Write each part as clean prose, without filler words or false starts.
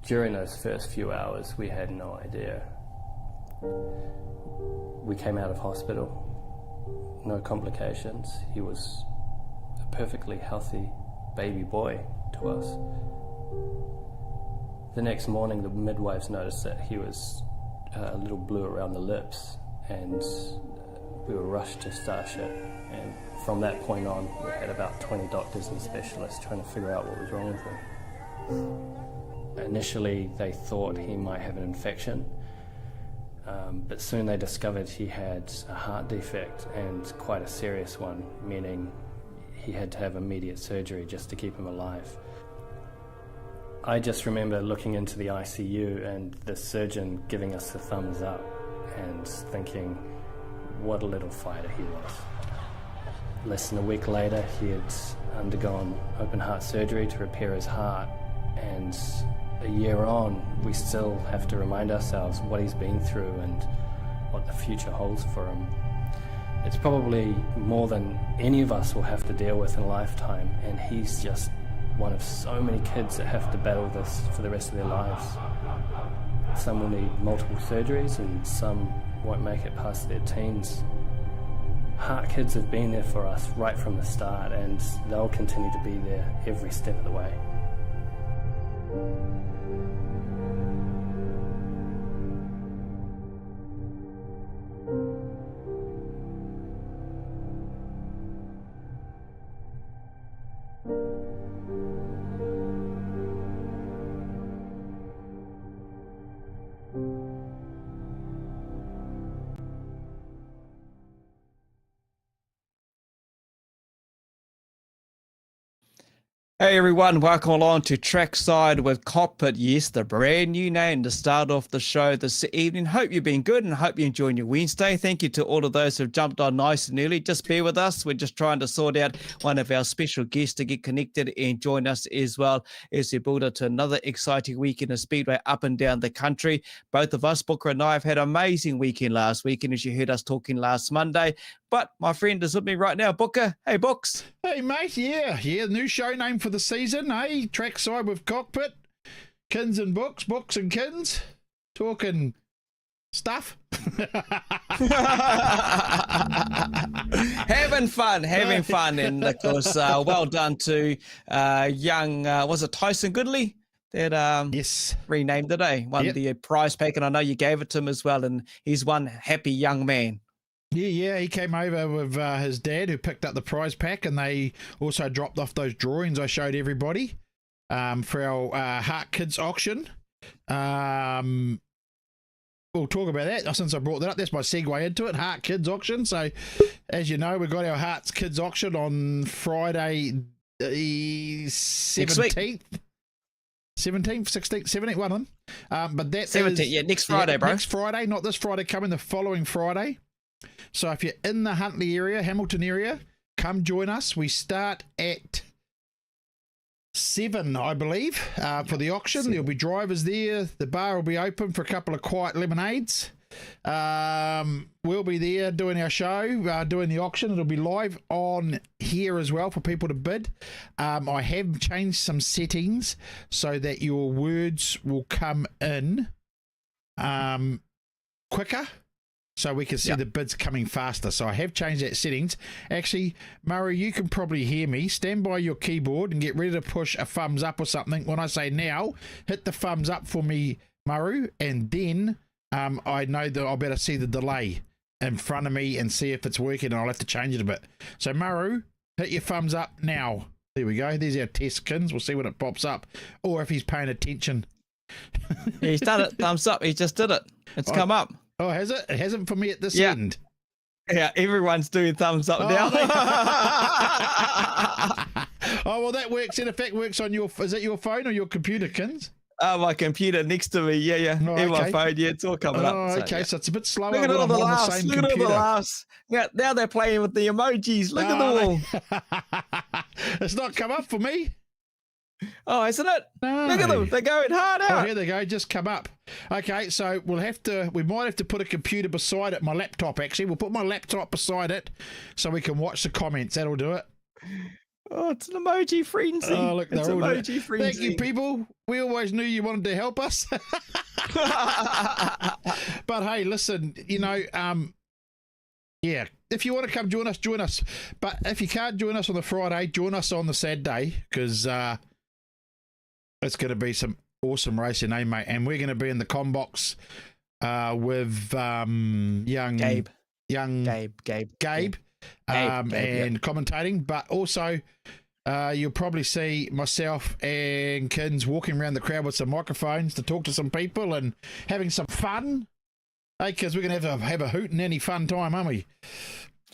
During those first few hours, we had no idea. We came out of hospital, no complications. He was a perfectly healthy baby boy to us. The next morning, the midwives noticed that he was a little blue around the lips, and we were rushed to Starship. And from that point on, we had about 20 doctors and specialists trying to figure out what was wrong with him. Initially, they thought he might have an infection, but soon they discovered he had a heart defect, and quite a serious one, meaning he had to have immediate surgery just to keep him alive. I just remember looking into the ICU and the surgeon giving us the thumbs up and thinking, what a little fighter he was. Less than a week later, he had undergone open heart surgery to repair his heart, and a year on, we still have to remind ourselves what he's been through and what the future holds for him. It's probably more than any of us will have to deal with in a lifetime, and he's just one of so many kids that have to battle this for the rest of their lives. Some will need multiple surgeries and some won't make it past their teens. Heart Kids have been there for us right from the start, and they'll continue to be there every step of the way. Hey everyone, welcome along to Trackside with Kokpit. Yes, the brand new name to start off the show this evening. Hope you've been good and hope you're enjoying your Wednesday. Thank you to all of those who've jumped on nice and early. Just bear with us. We're just trying to sort out one of our special guests to get connected and join us as well as we build up to another exciting weekend of Speedway up and down the country. Both of us, Booker and I, have had an amazing weekend last weekend, as you heard us talking last Monday. But my friend is with me right now, Booker. Hey, Books. Hey, mate. Yeah. New show name for the season, hey? Trackside with Kokpit. Kins and Books, Books and Kins. Talking stuff. having fun. And, of course, well done to young, was it Tyson Goodley? That yes, renamed today. Won the prize pack, and I know you gave it to him as well, and he's one happy young man. Yeah, he came over with his dad who picked up the prize pack, and they also dropped off those drawings I showed everybody for our Heart Kids auction. We'll talk about that since I brought that up. That's my segue into it, Heart Kids auction. So, as you know, we got our Heart Kids auction on Friday the 17th. 17th, 16th, 17th, one of them. But that 17th, next Friday, bro. Next Friday, not this Friday coming, the following Friday. So if you're in the Huntley area, Hamilton area, come join us. We start at 7, I believe, for the auction. 7. There'll be drivers there. The bar will be open for a couple of quiet lemonades. We'll be there doing our show, doing the auction. It'll be live on here as well for people to bid. I have changed some settings so that your words will come in quicker, so we can see the bids coming faster. So I have changed that settings. Actually, Murray, you can probably hear me. Stand by your keyboard and get ready to push a thumbs up or something. When I say now, hit the thumbs up for me, Murray, and then I know that I better see the delay in front of me and see if it's working, and I'll have to change it a bit. So Murray, hit your thumbs up now. There we go. There's our test Kins. We'll see when it pops up, or if he's paying attention. He's done it. Thumbs up. He just did it. It's come up. Oh, has it? It hasn't for me at this end. Yeah, everyone's doing thumbs up now. Oh, well, that works. In effect, works on your... Is it your phone or your computer, Kins? My computer next to me. Yeah. Oh, in my phone. Yeah, it's all coming up. Oh, okay. So it's a bit slower. Look at all the laughs. Look at all the laughs. Now they're playing with the emojis. Look at them all. It's not come up for me. Oh, isn't it? No. Look at them. They're going hard out. Oh, here they go. Just come up. Okay, so we might have to put a computer beside it. My laptop, actually. We'll put my laptop beside it so we can watch the comments. That'll do it. Oh, it's an emoji frenzy. Oh, look, it's they're all emoji frenzy. Thank you, people. We always knew you wanted to help us. But hey, listen, yeah, if you want to come join us. But if you can't join us on the Friday, join us on the Saturday, because it's going to be some awesome racing, eh, mate? And we're going to be in the Combox with young Gabe. Gabe, and commentating, but also you'll probably see myself and Kins walking around the crowd with some microphones to talk to some people and having some fun. Hey, because we're going to have a hoot and any fun time, aren't we?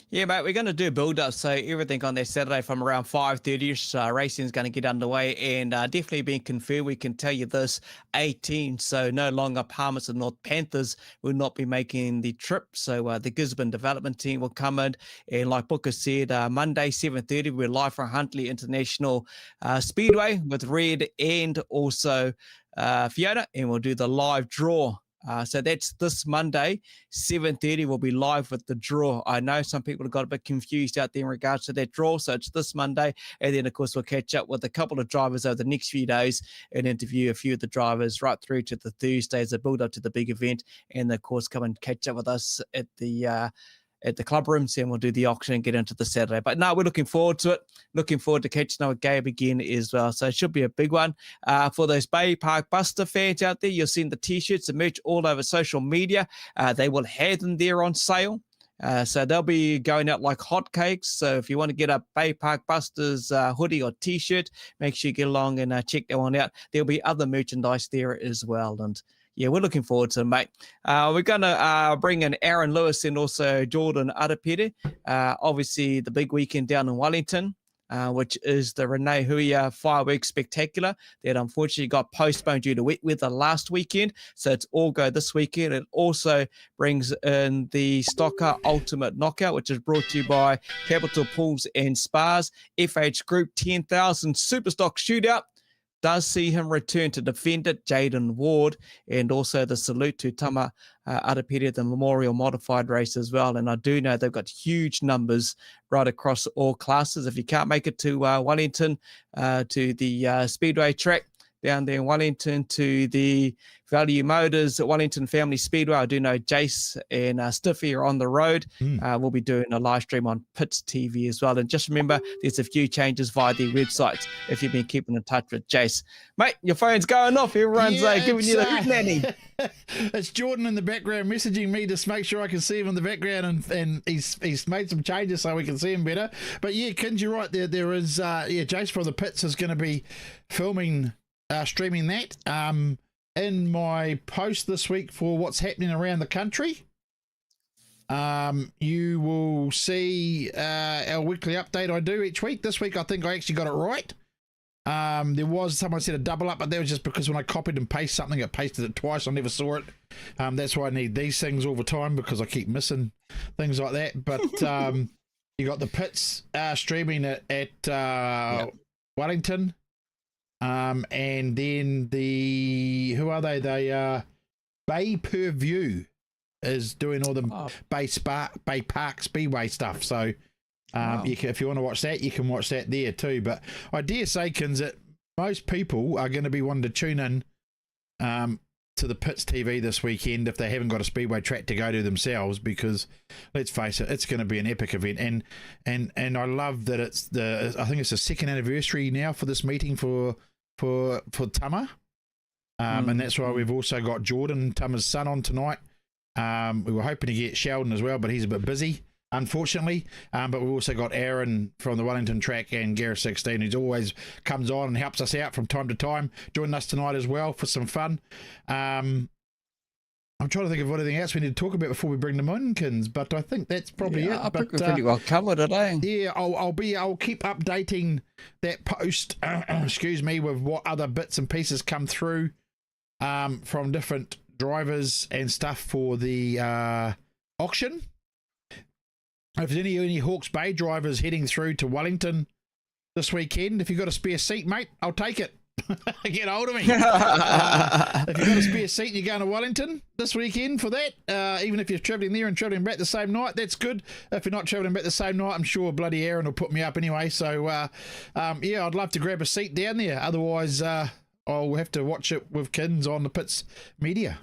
Yeah, mate, we're going to do a build-up, so everything on that Saturday from around 5:30ish, racing is going to get underway, and definitely being confirmed, we can tell you this, 18, so no longer Palmers and North Panthers will not be making the trip, so the Gisborne development team will come in, and like Booker said, Monday, 7:30, we're live from Huntley International Speedway with Red and also Fiona, and we'll do the live draw. So that's this Monday, 7:30. We'll be live with the draw. I know some people have got a bit confused out there in regards to that draw. So it's this Monday. And then, of course, we'll catch up with a couple of drivers over the next few days and interview a few of the drivers right through to the Thursday as a build up to the big event. And, of course, come and catch up with us at the club rooms, and we'll do the auction and get into the Saturday. But no, we're looking forward to it. Looking forward to catching up with Gabe again as well. So it should be a big one. For those Bay Park Buster fans out there, you'll see the T-shirts and merch all over social media. They will have them there on sale. So they'll be going out like hotcakes. So if you want to get a Bay Park Busters hoodie or T-shirt, make sure you get along and check that one out. There'll be other merchandise there as well. And yeah, we're looking forward to it, mate. We're going to bring in Aaron Lewis and also Jordan Arapere. Obviously, the big weekend down in Wellington, which is the Renee Hui Fireworks Spectacular that unfortunately got postponed due to wet weather last weekend. So it's all go this weekend. It also brings in the Stocker Ultimate Knockout, which is brought to you by Capital Pools and Spas. FH Group 10,000 Superstock Shootout does see him return to defend it, Jaden Ward, and also the salute to Tama Arapere, the Memorial Modified race as well. And I do know they've got huge numbers right across all classes. If you can't make it to Wellington, to the Speedway track down there in Wellington, to the Value Motors Wellington Family Speedway, I do know Jace and Stiffy are on the road. We'll be doing a live stream on Pits TV as well. And just remember, there's a few changes via their websites if you've been keeping in touch with Jace. Mate, your phone's going off. Everyone's giving you the hoot nanny. It's Jordan in the background messaging me to make sure I can see him in the background, and he's made some changes so we can see him better. But yeah, Kins, you're right. There is Jace from the Pits is going to be filming, streaming that. In my post this week for what's happening around the country, you will see our weekly update I do each week. This week I think I actually got it right. There was someone said a double up, but that was just because when I copied and pasted something, it pasted it twice. I never saw it. That's why I need these things all the time, because I keep missing things like that. But you got the Pits streaming at Wellington. And then who are they? They Bay Per View is doing all the Bay Park Speedway stuff. So if you want to watch that, you can watch that there too. But I dare say, Kins, that most people are going to be wanting to tune in to the Pits TV this weekend if they haven't got a Speedway track to go to themselves, because let's face it, it's going to be an epic event. And I love that I think it's the second anniversary now for this meeting for Tama, and that's why we've also got Jordan, Tama's son, on tonight. We were hoping to get Sheldon as well, but he's a bit busy, unfortunately. But we've also got Aaron from the Wellington track and Gareth 16, who always comes on and helps us out from time to time, joining us tonight as well for some fun. I'm trying to think of anything else we need to talk about before we bring them in, Kins, but I think that's probably it. I think we're pretty well covered today. Yeah, I'll keep updating that post, excuse me, with what other bits and pieces come through from different drivers and stuff for the auction. If there's any Hawke's Bay drivers heading through to Wellington this weekend, if you've got a spare seat, mate, I'll take it. Get hold of me. If you've got a spare seat and you're going to Wellington this weekend for that, even if you're travelling there and travelling back the same night, that's good. If you're not travelling back the same night, I'm sure bloody Aaron will put me up anyway. So, yeah, I'd love to grab a seat down there. Otherwise, I'll have to watch it with Kins on the Pits Media.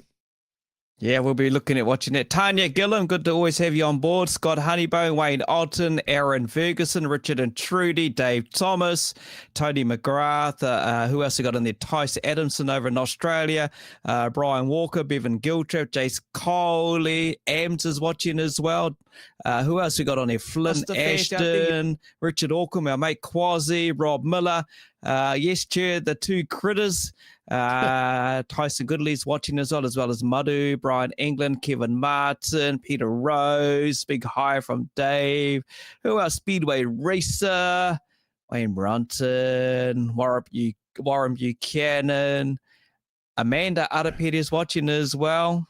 Yeah, we'll be looking at watching it. Tanya Gillam, good to always have you on board. Scott Honeybone, Wayne Alton, Aaron Ferguson, Richard and Trudy, Dave Thomas, Tony McGrath. Who else we got in there? Tice Adamson over in Australia, Brian Walker, Bevan Giltrap, Jace Coley, Ams is watching as well. Who else we got on there? Flynn Ashton, Richard Auckland, our mate Quasi, Rob Miller. Yes, Chair, the two critters. Tyson Goodley's watching as well as Madhu, Brian England, Kevin Martin, Peter Rose, big hi from Dave. Who else? Speedway Racer, Wayne Brunton, Warren Buchanan, Amanda Arapere is watching as well.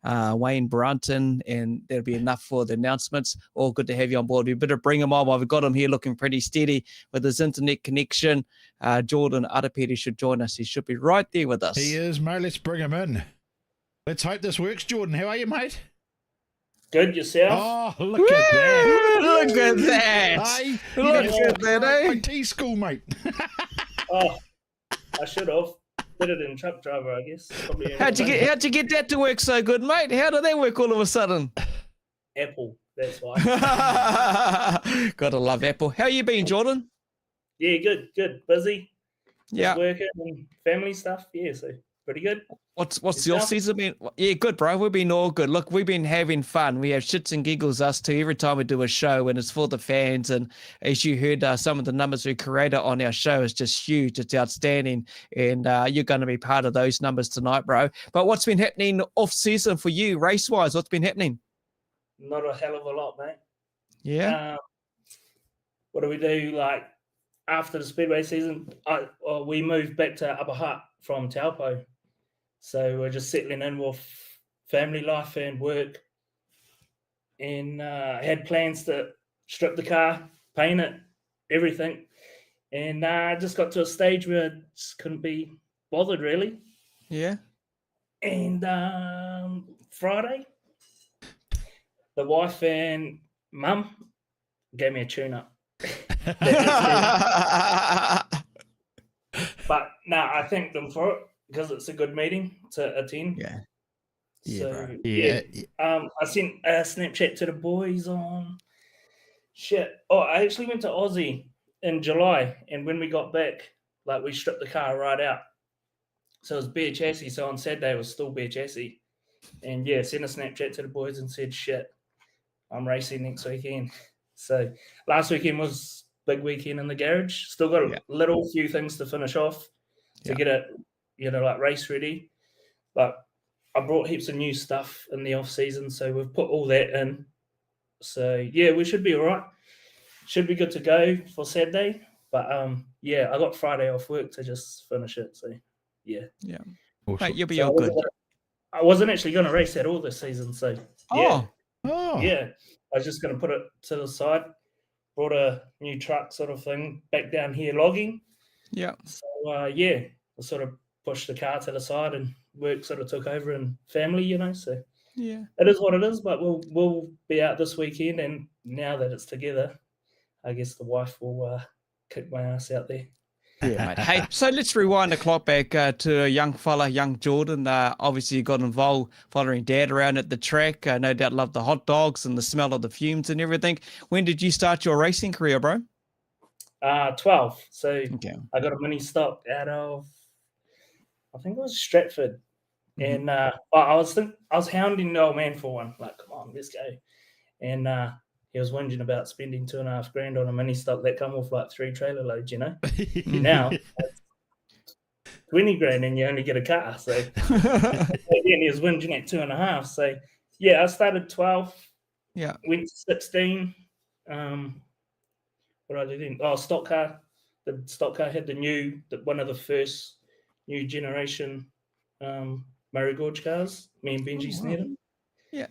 Wayne Brunton, and there'll be enough for the announcements. All good to have you on board. We better bring him on while we've got him here looking pretty steady with his internet connection. Jordan Arapere should join us. He should be right there with us. He is, mate. Let's bring him in. Let's hope this works. Jordan, how are you, mate? Good, yourself? Oh, look at that. Look at that. Hey, Look at that, eh? My tea school, mate. Oh, I should have. Did it in truck driver, I guess. Probably How'd you get that to work so good, mate? How did that work all of a sudden? Apple, that's why. Gotta love Apple. How you been, Jordan? Yeah, good. Busy. Yeah. Just working and family stuff. Yeah, so pretty good. What's your season been? Yeah, good, bro. We've been all good. Look, we've been having fun. We have shits and giggles, us two, every time we do a show, and it's for the fans. And as you heard, some of the numbers we created on our show is just huge. It's outstanding. And you're going to be part of those numbers tonight, bro. But what's been happening off season for you, race-wise? What's been happening? Not a hell of a lot, mate. Yeah. What do we do? Like after the Speedway season, we moved back to Upper Hutt from Taupo. So we're just settling in with family life and work. And I had plans to strip the car, paint it, everything. And I just got to a stage where I just couldn't be bothered, really. Yeah. And Friday, the wife and mum gave me a tune-up. But I thank them for it because it's a good meeting to attend. Yeah. So, yeah. I sent a Snapchat to the boys on I actually went to Aussie in July, and when we got back, like we stripped the car right out. So it was bare chassis. So on Saturday it was still bare chassis. And sent a Snapchat to the boys and said, I'm racing next weekend. So last weekend was big weekend in the garage. Still got a few things to finish off to get it, like race ready. But I brought heaps of new stuff in the off season, so we've put all that in. So we should be all right. Should be good to go for Saturday. But I got Friday off work to just finish it. So yeah, Awesome. Mate, you'll be all good. I wasn't actually going to race at all this season. So Oh. I was just going to put it to the side. Brought a new truck sort of thing back down here logging. Yeah. So I sort of pushed the car to the side and work sort of took over and family, So it is what it is. But we'll be out this weekend, and now that it's together, I guess the wife will kick my ass out there. Yeah, mate. Hey, so let's rewind the clock back to a young fella, young Jordan. Obviously, you got involved following dad around at the track. No doubt loved the hot dogs and the smell of the fumes and everything. When did you start your racing career, bro? 12. So I got a mini stock out of, I think it was Stratford. And I was hounding the old man for one. Like, come on, let's go. And he was whinging about spending $2,500 on a mini stock that come with like 3 trailer loads, Now, $20,000 and you only get a car. So again, he was whinging at 2.5. So I started 12. Yeah. Went to 16. What did I do then? Oh, stock car. The stock car had one of the first new generation Murray Gorge cars. Me and Benji snared them. Yeah.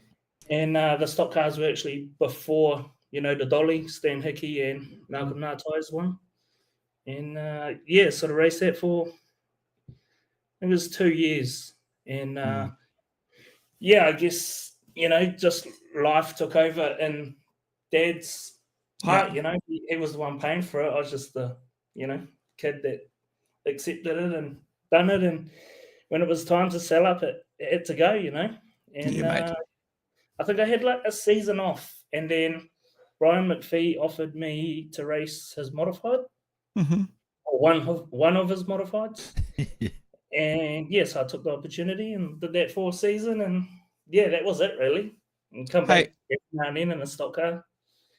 And the stock cars were actually before, the Dolly, Stan Hickey and Malcolm Nartai's one. And sort of raced that for it was 2 years. And yeah, I guess, just life took over and Dad's part, he was the one paying for it. I was just the, kid that accepted it and done it. And when it was time to sell up, it had to go, And mate. I think I had like a season off, and then Brian McPhee offered me to race his modified, or one of his modifieds. And yes, I took the opportunity and did that for a season, and yeah, that was it really. And come back every now and then in a stock car.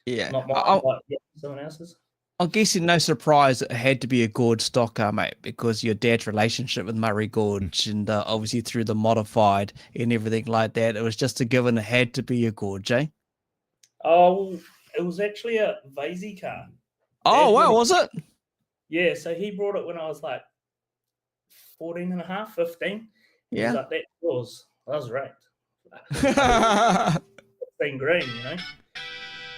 Yeah. Not mine, but someone else's. I'm guessing no surprise it had to be a Gorge stock car, mate, because your dad's relationship with Murray Gorge and obviously through the modified and everything like that. It was just a given it had to be a Gorge, eh? Oh, it was actually a Vasey car. Oh, wow, was it? Yeah, so he brought it when I was like 14 and a half, 15. Yeah. He was like, that was right. 15 green,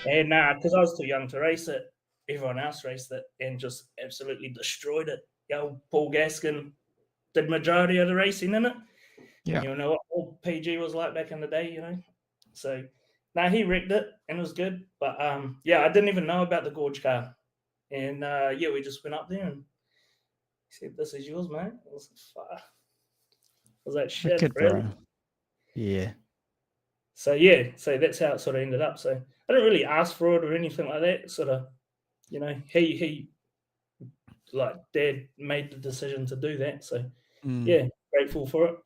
And because I was too young to race it, everyone else raced it and just absolutely destroyed it. Paul Gaskin did majority of the racing in it. Yeah. You know what old PG was like back in the day, So, he wrecked it and it was good. But, yeah, I didn't even know about the Gorge car. And, yeah, we just went up there and he said, this is yours, mate. I was like, fuck. I was like, shit, really? Bro. Yeah. So, yeah, so that's how it sort of ended up. So, I didn't really ask for it or anything like that. Sort of, he like Dad made the decision to do that. So, yeah, grateful for it.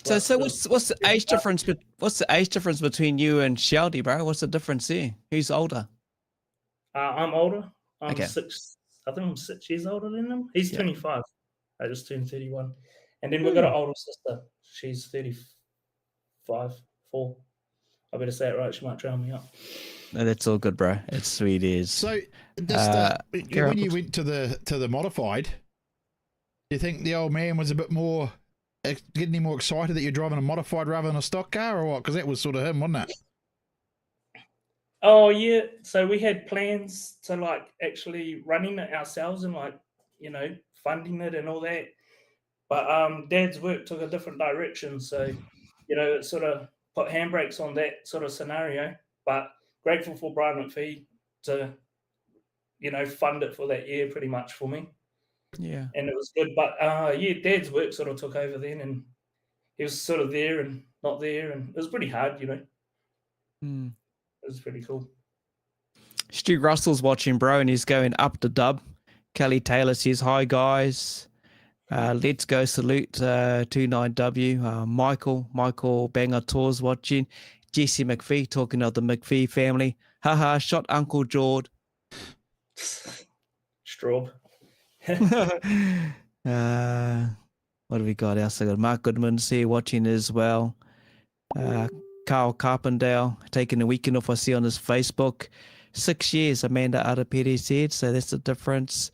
So what's the age difference? What's the age difference between you and Sheldy, bro? What's the difference there? Who's older? I'm older. I'm Okay. 6. I think I'm 6 years older than him. He's 25. I just turned 31, and then we've got an older sister. She's 35, 4. I better say it right. She might drown me up. No, that's all good, bro. It's sweet as. So, just when you went to the modified, do you think the old man was a bit more getting any more excited that you're driving a modified rather than a stock car, or what? Because that was sort of him, wasn't it? Oh yeah. So we had plans to like actually running it ourselves and like funding it and all that. But Dad's work took a different direction, so it sort of put handbrakes on that sort of scenario. But grateful for Brian McPhee to, fund it for that year pretty much for me. Yeah. And it was good. But yeah, Dad's work sort of took over then, and he was sort of there and not there, and it was pretty hard, It was pretty cool. Stu Russell's watching, bro, and he's going up the dub. Kelly Taylor says, hi, guys. Let's go salute 29W. Michael Banger Tours watching. Jesse McPhee talking of the McPhee family. Haha, shot Uncle Jord. Straub. What have we got else? I got Mark Goodman's here watching as well. Carl Carpendale taking a weekend off, I see on his Facebook. 6 years, Amanda Arapere said, so that's the difference.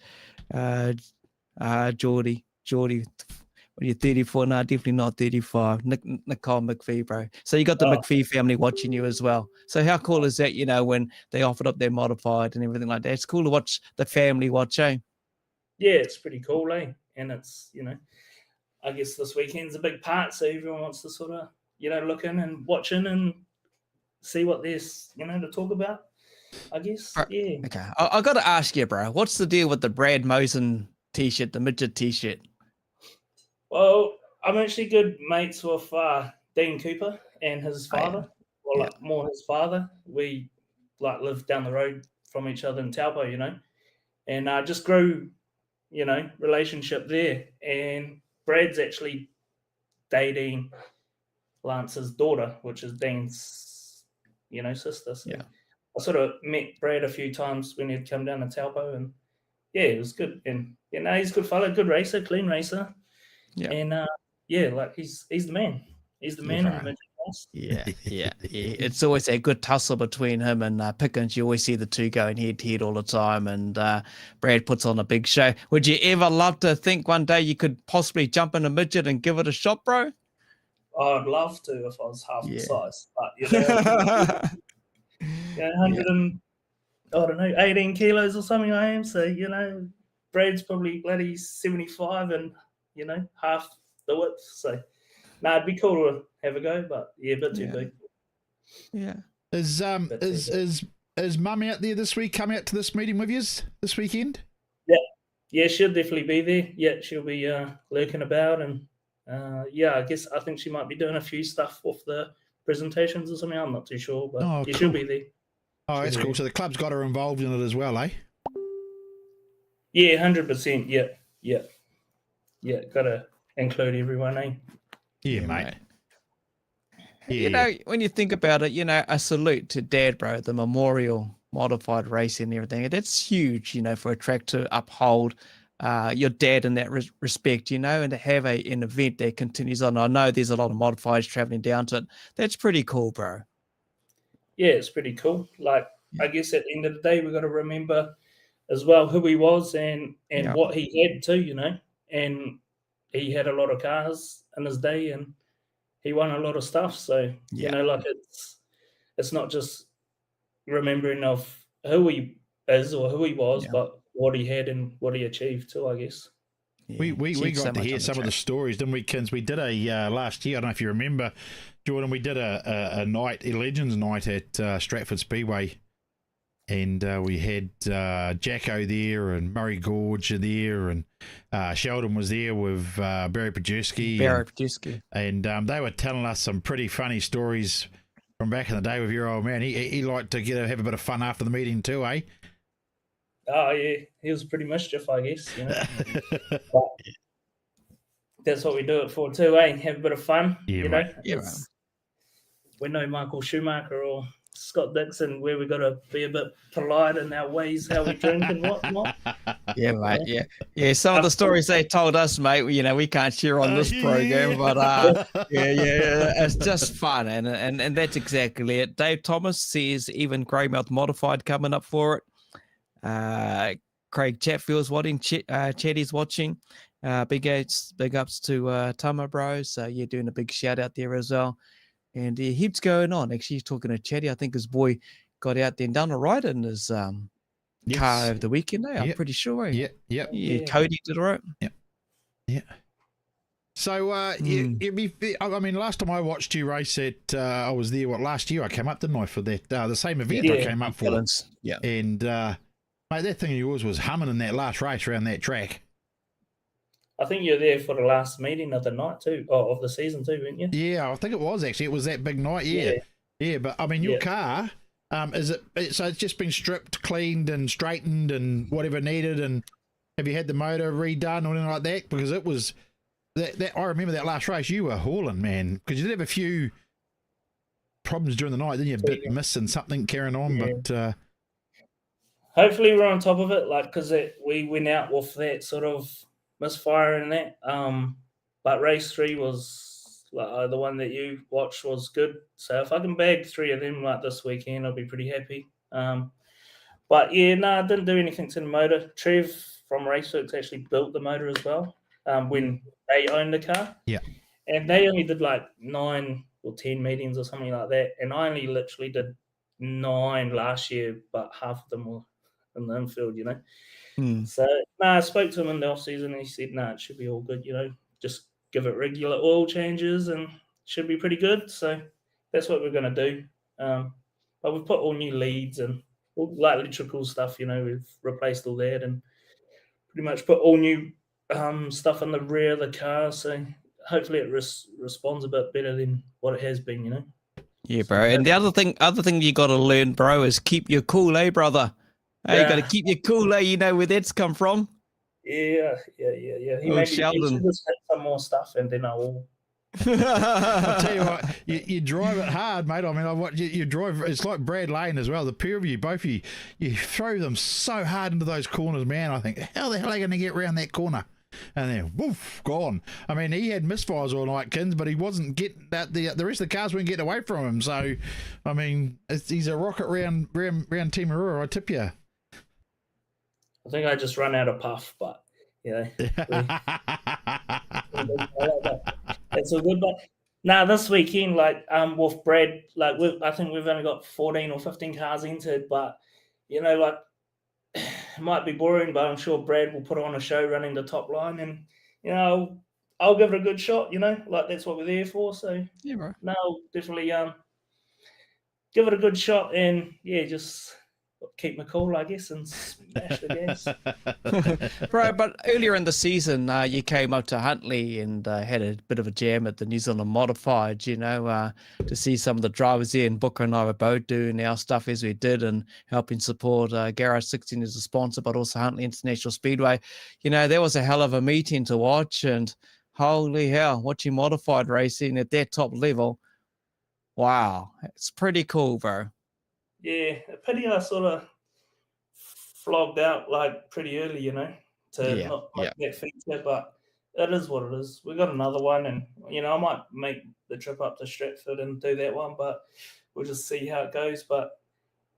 Geordie, when you're 34, no, definitely not 35. Nicole McPhee, bro. So you got the McPhee family watching you as well. So how cool is that, when they offered up their modified and everything like that? It's cool to watch the family watch, eh? Yeah, it's pretty cool, eh? And it's, I guess this weekend's a big part, so everyone wants to sort of, look in and watch in and see what there's, to talk about, I guess. Yeah. Okay. I got to ask you, bro, what's the deal with the Brad Mosen t-shirt, the midget t-shirt? Well, I'm actually good mates with Dean Cooper and his father. More his father. We live down the road from each other in Taupo, and just grew, relationship there. And Brad's actually dating Lance's daughter, which is Dean's, sister. So I sort of met Brad a few times when he'd come down to Taupo, and yeah, it was good. And he's a good fella, good racer, clean racer. Yeah. And he's the man. He's the man in the midget class. Yeah. It's always a good tussle between him and Pickens. You always see the two going head to head all the time, and Brad puts on a big show. Would you ever love to think one day you could possibly jump in a midget and give it a shot, bro? I'd love to if I was half the size, but 100 and I don't know, 18 kilos or something I am. So Brad's probably bloody 75 and half width. So, it'd be cool to have a go, but yeah, a bit too big. Yeah. Is Mum out there this week? Come out to this meeting with you this weekend? Yeah, she'll definitely be there. Yeah, she'll be lurking about, and I think she might be doing a few stuff off the presentations or something. I'm not too sure, but cool. she'll be there. Oh, that's cool. So the club's got her involved in it as well, eh? Yeah, 100%. Yeah. Got to include everyone, eh? Yeah, mate. Yeah. You know, when you think about it, a salute to Dad, bro, the memorial modified racing and everything. That's huge, for a track to uphold your dad in that respect, and to have an event that continues on. I know there's a lot of modifieds traveling down to it. That's pretty cool, bro. Yeah, it's pretty cool. Like, I guess at the end of the day, we've got to remember as well who he was and what he had too, and he had a lot of cars in his day and he won a lot of stuff. So, it's not just remembering of who he is or who he was, but what he had and what he achieved too, I guess. Yeah. We got to hear some of the stories, didn't we, Kins? We did a last year, I don't know if you remember, Jordan, we did a night, a Legends night at Stratford Speedway, and we had Jacko there and Murray Gorge there, and Sheldon was there with Barry Pajewski. And they were telling us some pretty funny stories from back in the day with your old man. He liked to have a bit of fun after the meeting too, eh? Oh, yeah. He was pretty mischief, I guess. But that's what we do it for too, eh? Have a bit of fun, We're no Michael Schumacher or Scott Dixon where we got to be a bit polite in our ways, how we drink and whatnot. Yeah, mate. Yeah. Some of the stories they told us, mate, we can't share on this program, but it's just fun, and that's exactly it. Dave Thomas says even Greymouth Modified coming up for it. Craig Chatfield's watching. Chatty's watching. Big ups to Tama, bro. So doing a big shout out there as well. And heaps going on. Actually, he's talking to Chatty. I think his boy got out there and done a ride in his car over the weekend. I'm pretty sure. Yeah. Cody did all right. Yeah. So, I mean, last time I watched you race at, I was there, last year I came up, didn't I, for that, the same event I came up for. Yeah. And, mate, that thing of yours was humming in that last race around that track. I think you were there for the last meeting of the night too, of the season too, weren't you? Yeah, I think it was actually. It was that big night, Yeah, but, I mean, your car, so it's just been stripped, cleaned and straightened and whatever needed, and have you had the motor redone or anything like that? Because it was... That I remember that last race, you were hauling, man, because you did have a few problems during the night, didn't you? A bit missing something carrying on, but hopefully we're on top of it, because we went out with that sort of misfire and that. But race 3 was the one that you watched was good. So if I can bag 3 of them this weekend, I'll be pretty happy. But I didn't do anything to the motor. Trev from Raceworks actually built the motor as well. When they owned the car. Yeah. And they only did 9 or 10 meetings or something like that. And I only literally did 9 last year, but half of them were in the infield, So, I spoke to him in the off season and he said, it should be all good, just give it regular oil changes and should be pretty good. So that's what we're going to do. But we've put all new leads and all electrical stuff, we've replaced all that and pretty much put all new stuff on the rear of the car, so hopefully it responds a bit better than what it has been, Yeah, bro. And the other thing you got to learn, bro, is keep your cool, brother? Hey, you got to keep your cool, You know where that's come from. Yeah. He should just hit some more stuff, and then I will. I'll tell you what, you drive it hard, mate. I mean, you drive. It's like Brad Lane as well. The pair of you, both of you, you throw them so hard into those corners, man. I think, how the hell are they going to get around that corner? And then, woof, gone. I mean, he had misfires all night, Kins, but he wasn't getting that. The rest of the cars weren't getting away from him. So, I mean, he's a rocket round Team Aurora, I tip you. I think I just run out of puff, but it's all good. But this weekend, with Brad, I think we've only got 14 or 15 cars entered, but it might be boring, but I'm sure Brad will put on a show running the top line, and I'll give it a good shot, like that's what we're there for. So Yeah, bro. no, definitely give it a good shot and just keep my cool, I guess, and smash the gas. Bro, but earlier in the season, you came up to Huntley and had a bit of a jam at the New Zealand Modified, to see some of the drivers there. And Booker and I were both doing our stuff as we did and helping support Garage 16 as a sponsor, but also Huntley International Speedway. There was a hell of a meeting to watch, and holy hell, watching Modified racing at that top level. Wow, it's pretty cool, bro. Yeah, a pity I sort of flogged out like pretty early, to not make that feature, but it is what it is. We got another one, and I might make the trip up to Stratford and do that one, but we'll just see how it goes. But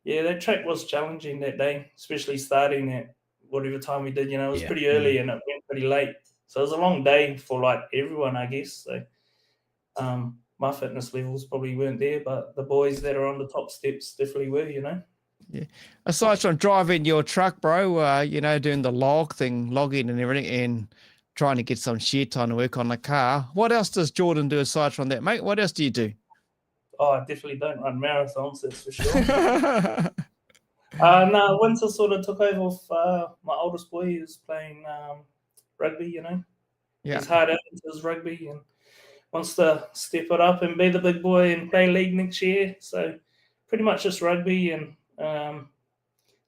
yeah, that track was challenging that day, especially starting at whatever time we did. It was pretty early and it went pretty late, so it was a long day for like everyone, I guess. So, my fitness levels probably weren't there, but the boys that are on the top steps definitely were, Yeah. Aside from driving your truck, bro, doing the logging and everything, and trying to get some shit time to work on the car, what else does Jordan do aside from that, mate? What else do you do? Oh, I definitely don't run marathons, that's for sure. No, Winter sort of took over with my oldest boy. He was playing rugby, He's hard into his rugby and wants to step it up and be the big boy and play league next year. So pretty much just rugby and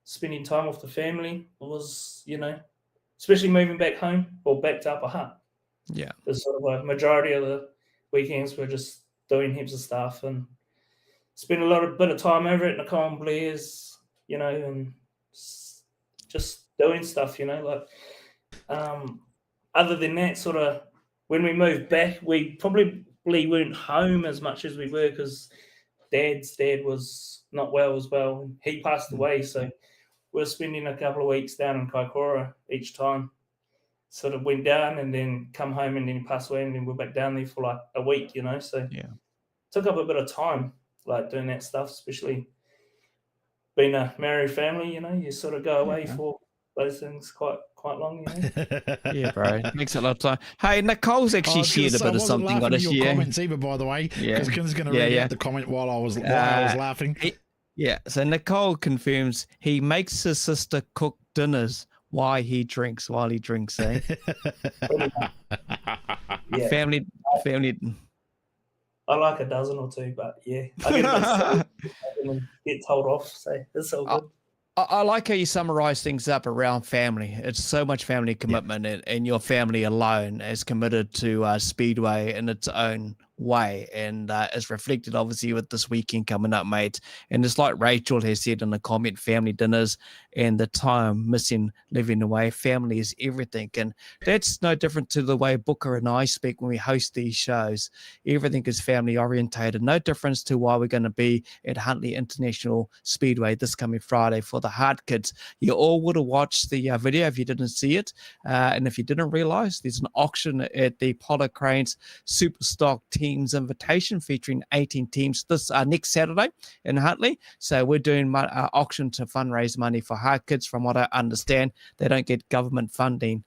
spending time with the family was, especially moving back home or back to Upper Hutt. Yeah. The sort of a majority of the weekends were just doing heaps of stuff and spend a bit of time over at Nicole and Blair's, and just doing stuff, other than that, sort of when we moved back, we probably weren't home as much as we were because Dad's dad was not well as well. He passed away, so we were spending a couple of weeks down in Kaikoura each time. Sort of went down and then come home and then he passed away and then we're back down there for like a week, So took up a bit of time, like doing that stuff, especially being a married family, you sort of go away for those things quite long, Yeah, bro. It makes a lot of time. Hey, Nicole's actually shared a bit of something on this year. Comments either, by the way, because Kim's going to read out the comment while I was laughing. So Nicole confirms he makes his sister cook dinners while he drinks, eh? Family. I like a dozen or two, but I get told off, so it's all good. I like how you summarize things up around family. It's so much family commitment, and your family alone is committed to Speedway in its own way, and is reflected obviously with this weekend coming up, mate. And it's like Rachel has said in the comment, family dinners and the time missing living away, family is everything. And that's no different to the way Booker and I speak when we host these shows. Everything is family orientated. No difference to why we're going to be at Huntley International Speedway this coming Friday for the Hard Kids. You all would have watched the video if you didn't see it, and if you didn't realize, there's an auction at the Potter Cranes Superstock Teams Invitation featuring 18 teams this next Saturday in Huntley. So we're doing auction to fundraise money for Hard Kids. From what I understand, they don't get government funding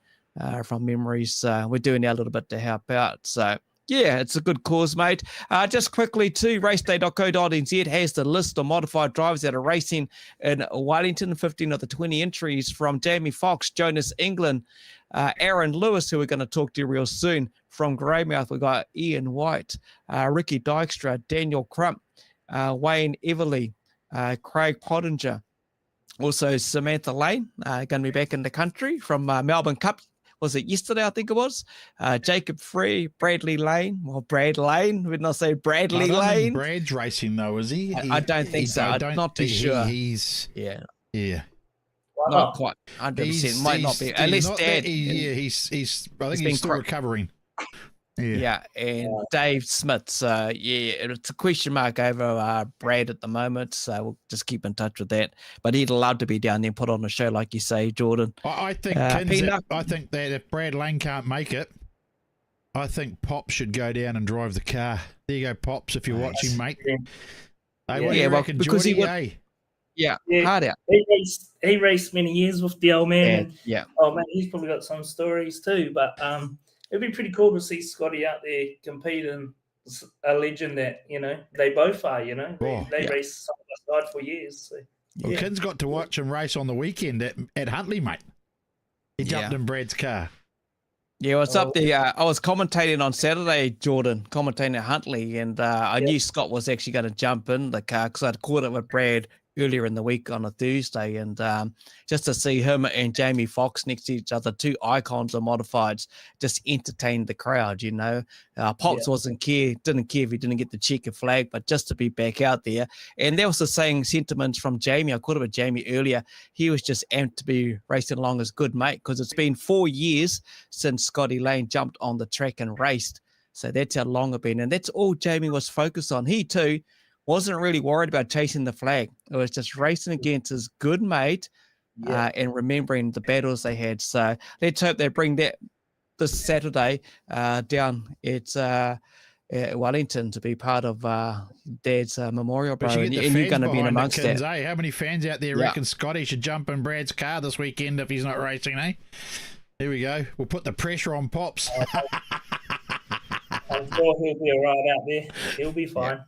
from memories. We're doing our little bit to help out. So yeah, it's a good cause, mate. Just quickly too, raceday.co.nz has the list of modified drivers that are racing in Wellington. 15 of the 20 entries from Jamie Fox, Jonas England, Aaron Lewis, who we're going to talk to real soon. From Greymouth, we've got Ian White, Ricky Dykstra, Daniel Crump, Wayne Everly, Craig Pottinger. Also, Samantha Lane, going to be back in the country from Melbourne Cup. Was it yesterday? I think it was. Jacob Free, Bradley Lane. Well, Brad Lane. We didn't say Bradley Lane. Brad's racing though, is he? I don't think so. I'm not too sure. He's not quite 100%. Might not be. At least Dad. He's. I think he's still recovering. Yeah, and Dave Smith. So it's a question mark over Brad at the moment. So we'll just keep in touch with that. But he'd love to be down there and put on a show, like you say, Jordan. I think that if Brad Lane can't make it, I think Pops should go down and drive the car. There you go, Pops. If you're watching, mate. Because he would. Hard out. He raced many years with the old man. Yeah. Oh man, he's probably got some stories too. But it'd be pretty cool to see Scotty out there compete and a legend that, you know, they both are, you know. They race side by side for years. So, well, Kid's got to watch him race on the weekend at Huntley, mate. He jumped in Brad's car. Yeah, what's up there? I was commentating on Saturday, Jordan, commentating at Huntley, and I knew Scott was actually going to jump in the car because I'd caught it with Brad earlier in the week on a Thursday, and just to see him and Jamie Foxx next to each other, two icons of modifieds, just entertained the crowd, you know. Pops didn't care if he didn't get the checkered flag, but just to be back out there. And that was the same sentiments from Jamie. I caught up with Jamie earlier. He was just amped to be racing along as good mate, because it's been 4 years since Scotty Lane jumped on the track and raced. So that's how long it's been, and that's all Jamie was focused on. He too wasn't really worried about chasing the flag. It was just racing against his good mate and remembering the battles they had. So let's hope they bring that this Saturday down at Wellington to be part of Dad's memorial, bro. And you're going to be in amongst that. How many fans out there reckon Scotty should jump in Brad's car this weekend if he's not racing, eh? Here we go. We'll put the pressure on Pops. I'm sure he'll be all right out there. He'll be fine.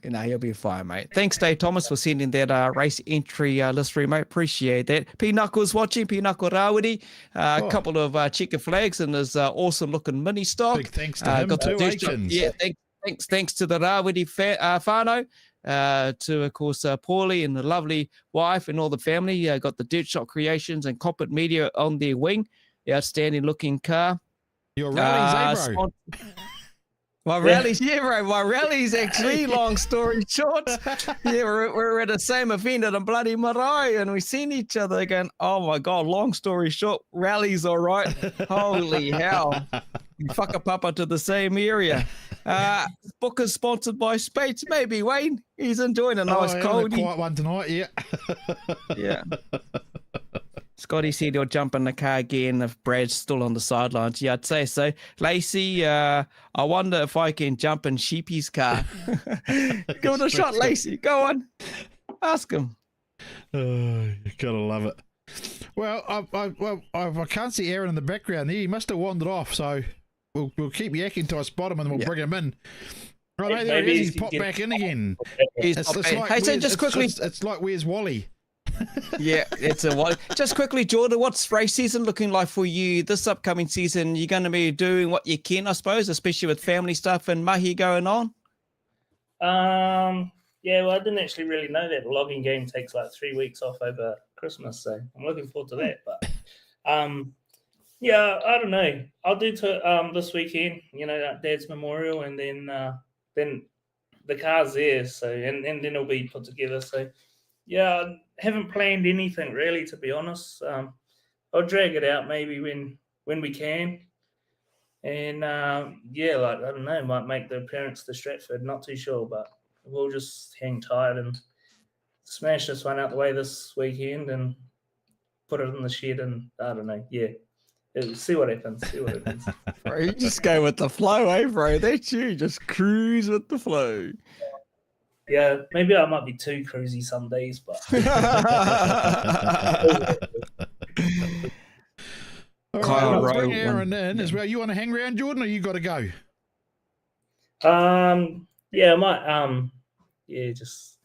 You know, he'll be fine, mate. Thanks, Dave Thomas, for sending that race entry list through, mate. Appreciate that. P Knuckles watching, P Knuckle Rawiri. A couple of checker flags and his awesome looking mini stock. Big thanks to him too, yeah, thanks to the Rawiri whānau. To, of course, Paulie and the lovely wife and all the family. Got the Dirt Shot Creations and Kokpit Media on their wing. The outstanding looking car. Your rallies, bro? My rallies, bro. My rallies, actually, long story short. Yeah, we're at the same event at a bloody marae, and we seen each other going, oh my God, long story short, rallies, all right. Holy hell. Whakapapa to the same area. Book is sponsored by Spates, maybe, Wayne. He's enjoying a nice cold. Quiet one tonight, yeah. Scotty said he'll jump in the car again if Brad's still on the sidelines. Yeah, I'd say so. Lacey, I wonder if I can jump in Sheepy's car. Give it a shot, Lacey. Go on. Ask him. Oh, you gotta love it. Well, I can't see Aaron in the background there. He must have wandered off, so we'll keep yakking till I spot him and then we'll bring him in. Right, there he is. He's popped back in again. It's like, where's Wally? Yeah, it's a while. Just quickly, Jordan, what's race season looking like for you this upcoming season? You're going to be doing what you can, I suppose, especially with family stuff and mahi going on? Yeah, well, I didn't actually really know that the logging game takes like 3 weeks off over Christmas, so I'm looking forward to that. But yeah, I don't know. I'll do this weekend, you know, Dad's memorial, and then the car's there, so and then it'll be put together. So yeah, I haven't planned anything really, to be honest. I'll drag it out maybe when we can. And yeah, like, I don't know, might make the appearance to Stratford, not too sure, but we'll just hang tight and smash this one out the way this weekend and put it in the shed, and I don't know, yeah. See what happens. Bro, you just go with the flow, eh, bro? That's you. Just cruise with the flow. Yeah, maybe I might be too cruisy some days, but Kyle, we'll bring Aaron in as well. You want to hang around, Jordan, or you got to go? Yeah, I might. Yeah, just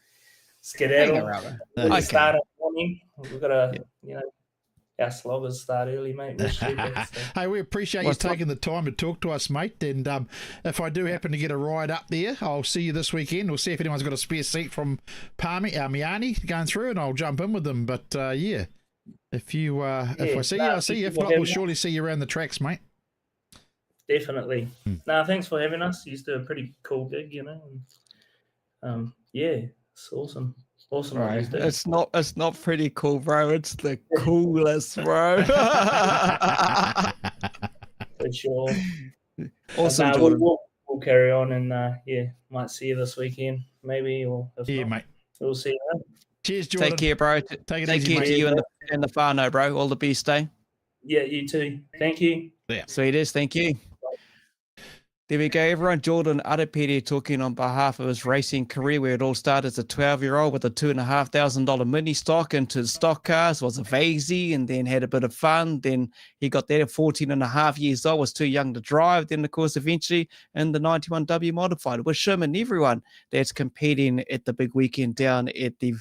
skedaddle. Okay. Start in the morning. We've got to, you know, our sloggers start early, mate. Hey, we appreciate you taking the time to talk to us, mate. And if I do happen to get a ride up there, I'll see you this weekend. We'll see if anyone's got a spare seat from Miani going through, and I'll jump in with them. But yeah, if you if I see you, I'll see you. If not, we'll surely see you around the tracks, mate. Definitely. No, thanks for having us. You used to do a pretty cool gig, you know. And, yeah, it's awesome. Awesome. Right. It's not pretty cool, bro. It's the coolest, bro. For sure. Awesome. We'll carry on, and yeah, might see you this weekend, maybe, or if not, mate. We'll see you then. Cheers, Jordan. Take care, bro. Take care to you and the whānau, bro. All the best, eh? Yeah, you too. Thank you. Yeah. Sweet as. Thank you. There we go, everyone. Jordan Arapere talking on behalf of his racing career, where it all started as a 12-year-old with a $2,500 mini stock into stock cars, was a Vasey, and then had a bit of fun. Then he got there at 14 and a half years old, was too young to drive. Then, of course, eventually in the 91W modified. Wish him and everyone that's competing at the big weekend down at the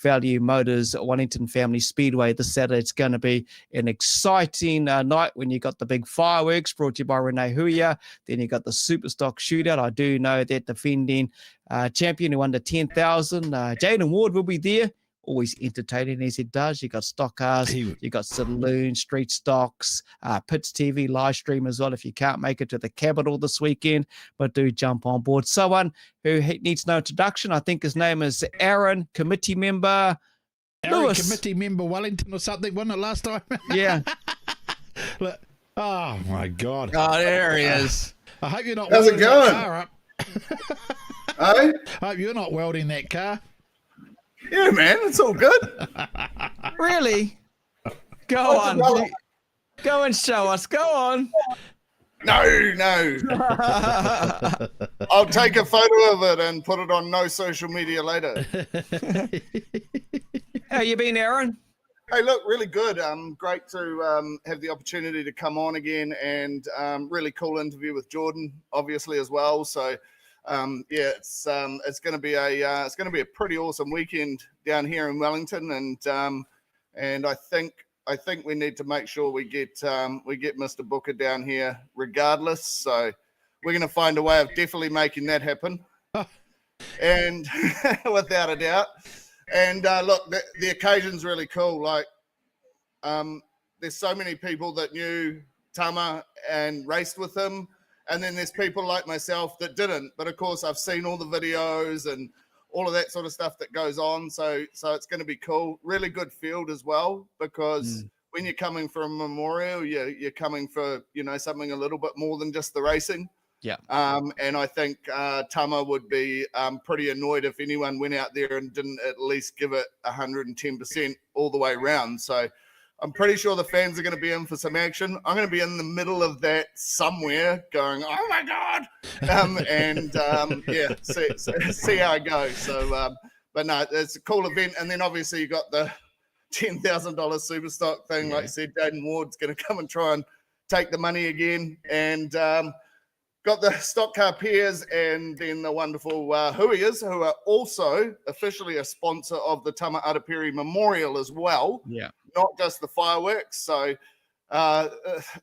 Value Motors Wellington Family Speedway this Saturday. It's going to be an exciting night when you got the big fireworks brought to you by Renee Huia. Then you got the Super Stock Shootout. I do know that defending champion who under 10,000, Jaden Ward, will be there. Always entertaining as he does. You got stock cars, you got saloon, street stocks, Pits TV live stream as well if you can't make it to the capital this weekend, but do jump on board. Someone who needs no introduction, I think his name is Aaron, committee member Lewis. Committee member Wellington or something, wasn't it last time? Yeah. Look, oh my God. Oh, there he is. I hope you're not How's it welding that going? car up. Hey? I hope you're not welding that car. Yeah, man, it's all good. Really? Go on. Go and show us. Go on. No. I'll take a photo of it and put it on no social media later. How you been, Aaron? Hey, look, really good. Great to have the opportunity to come on again, and really cool interview with Jordan, obviously, as well. So, yeah, it's going to be a pretty awesome weekend down here in Wellington, and I think we need to make sure we get Mr. Booker down here regardless. So we're going to find a way of definitely making that happen, and without a doubt. And look, the occasion's really cool. Like, there's so many people that knew Tama and raced with him. And then there's people like myself that didn't. But, of course, I've seen all the videos and all of that sort of stuff that goes on. So it's going to be cool. Really good field as well, because when you're coming for a memorial, you're coming for, something a little bit more than just the racing. Yeah. And I think Tama would be pretty annoyed if anyone went out there and didn't at least give it 110% all the way around. So I'm pretty sure the fans are going to be in for some action. I'm going to be in the middle of that somewhere going, oh, my God. Yeah, see how it goes. So, but no, it's a cool event. And then obviously you got the $10,000 super stock thing. Like I said, Jaden Ward's going to come and try and take the money again. And got the stock car peers, and then the wonderful Huias, who are also officially a sponsor of the Tama Arapere Memorial as well. Yeah. Not just the fireworks. So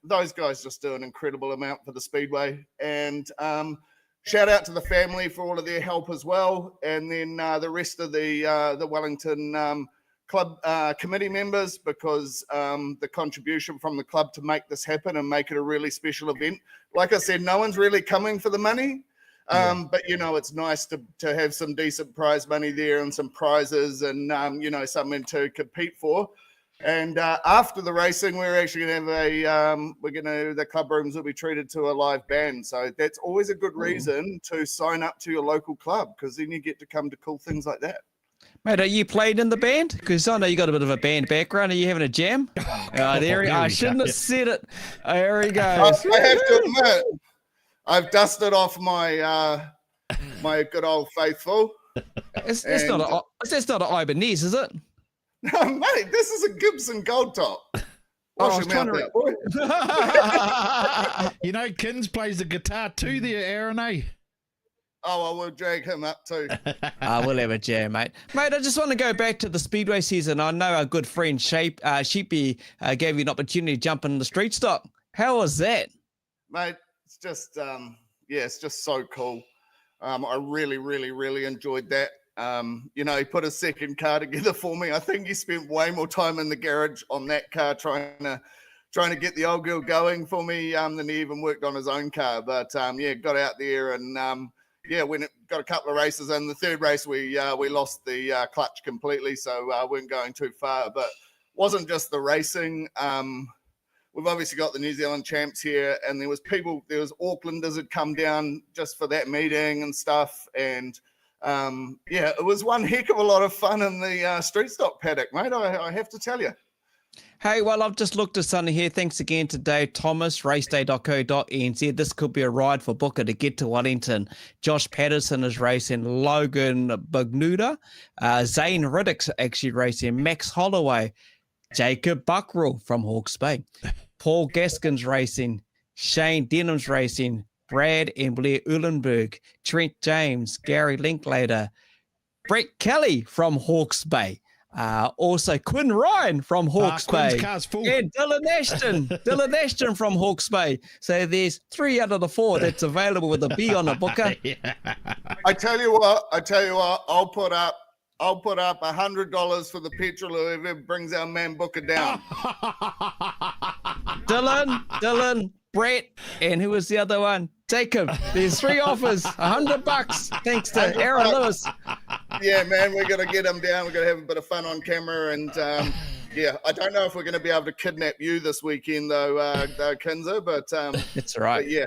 those guys just do an incredible amount for the Speedway. And shout out to the family for all of their help as well. And then the rest of the Wellington club committee members, because the contribution from the club to make this happen and make it a really special event. Like I said, no one's really coming for the money. But, it's nice to have some decent prize money there and some prizes and, something to compete for. And after the racing, we're actually going to have the club rooms will be treated to a live band. So that's always a good reason to sign up to your local club, because then you get to come to cool things like that. Mate, are you playing in the band? Because I know you got a bit of a band background. Are you having a jam? I shouldn't have said it. There he goes. I have to admit, I've dusted off my my good old faithful. That's not an Ibanez, is it? No, mate, this is a Gibson Gold Top. Wash him out there, boy. Kins plays the guitar too there, Aaron, eh? Oh, I will drag him up too. We'll have a jam, mate. Mate, I just want to go back to the Speedway season. I know our good friend Sheepy gave you an opportunity to jump in the street stock. How was that? Mate, it's just, it's just so cool. I really, really, really enjoyed that. He put a second car together for me. I think he spent way more time in the garage on that car trying to get the old girl going for me than he even worked on his own car. But, got out there and, when it got a couple of races, and the third race we lost the clutch completely, so weren't going too far. But wasn't just the racing. We've obviously got the New Zealand champs here, and there was Aucklanders had come down just for that meeting and stuff. And it was one heck of a lot of fun in the street stock paddock, mate. I have to tell you. Hey, well, I've just looked at something here. Thanks again to Dave Thomas, raceday.co.nz. This could be a ride for Booker to get to Wellington. Josh Patterson is racing, Logan Bagnuda, Zane Riddick's actually racing, Max Holloway, Jacob Buckroll from Hawke's Bay, Paul Gaskin's racing, Shane Denham's racing, Brad and Blair Uhlenberg, Trent James, Gary Linklater, Brett Kelly from Hawke's Bay. Also Quinn Ryan from Hawke's Bay, car's full. and Dylan Ashton from Hawke's Bay. So there's 3 out of the 4 that's available with a B on the Booker. Yeah. I tell you what, I'll put up $100 for the petrol whoever brings our man Booker down. Dylan, Brett, and who was the other one? Jacob. There's 3 offers, $100 thanks to Aaron Lewis. Yeah, man, we're gonna get him down. We're gonna have a bit of fun on camera, and yeah, I don't know if we're gonna be able to kidnap you this weekend though, Kinzer, but it's all right. but yeah.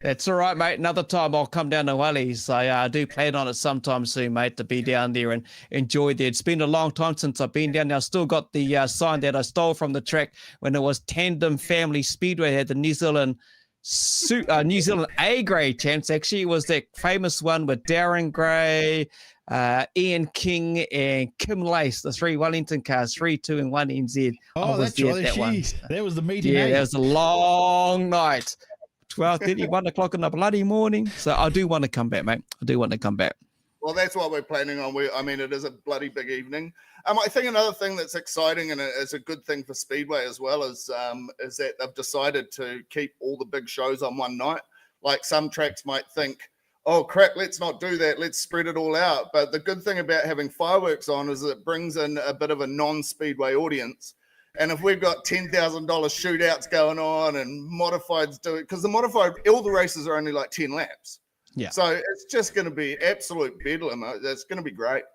That's all right, mate. Another time I'll come down to Wellies. I do plan on it sometime soon, mate, to be down there and enjoy there. It's been a long time since I've been down there. I've still got the sign that I stole from the track when it was Tandem Family Speedway. It had the New Zealand A grade champs. Actually, it was that famous one with Darren Gray, Ian King, and Kim Lace, the 3 Wellington cars, 3, 2, and 1 NZ. Oh, that's right. That was the meeting. Yeah, that was a long night. 12:30, 1 o'clock in the bloody morning. So I do want to come back, mate. I do want to come back. Well, that's what we're planning on. I mean, it is a bloody big evening. I think another thing that's exciting and it's a good thing for Speedway as well is that they've decided to keep all the big shows on one night. Like some tracks might think, oh crap, let's not do that. Let's spread it all out. But the good thing about having fireworks on is it brings in a bit of a non-Speedway audience. And if we've got $10,000 shootouts going on and modifieds doing, because the modified, all the races are only like 10 laps. Yeah. So it's just going to be absolute bedlam. It's going to be great.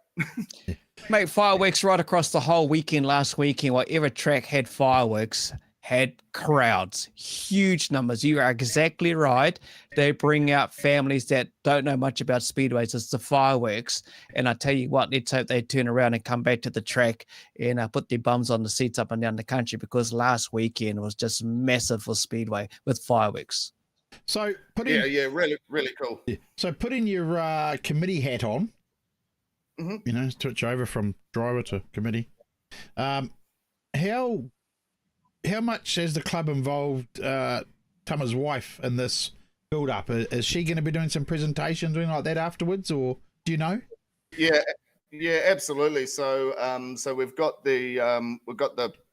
Mate, fireworks right across the whole weekend last weekend. Whatever track had fireworks had crowds, huge numbers. You are exactly right. They bring out families that don't know much about speedways. It's the fireworks. And I tell you what, let's hope they turn around and come back to the track and put their bums on the seats up and down the country, because last weekend was just massive for Speedway with fireworks. So really, really cool. Yeah. So putting your committee hat on, you know, switch over from driver to committee. How much has the club involved Tama's wife in this build up? Is she going to be doing some presentations, doing like that afterwards, or do you know? Yeah, absolutely. So we've got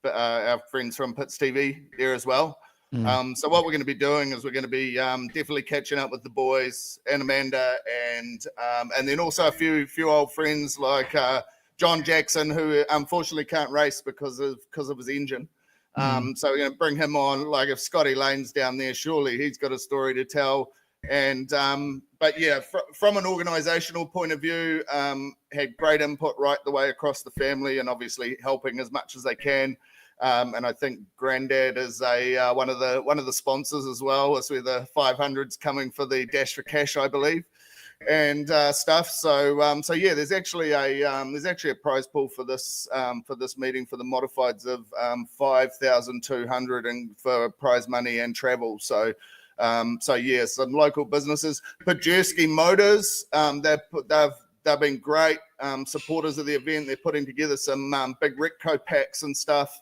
our friends from Pits TV there as well. So what we're going to be doing is we're going to be definitely catching up with the boys and Amanda, and then also a few old friends like John Jackson, who unfortunately can't race because of his engine. So we're going to bring him on. Like if Scotty Lane's down there, surely he's got a story to tell. And but yeah, from an organisational point of view, had great input right the way across the family, and obviously helping as much as they can. And I think Grandad is one of the sponsors as well. As where the 500's coming for the Dash for Cash, I believe, and stuff. So yeah, there's actually a prize pool for this meeting for the modifieds of 5,200 and for prize money and travel. So yeah, some local businesses. Pajerski Motors, they've been great supporters of the event. They're putting together some big Recco packs and stuff.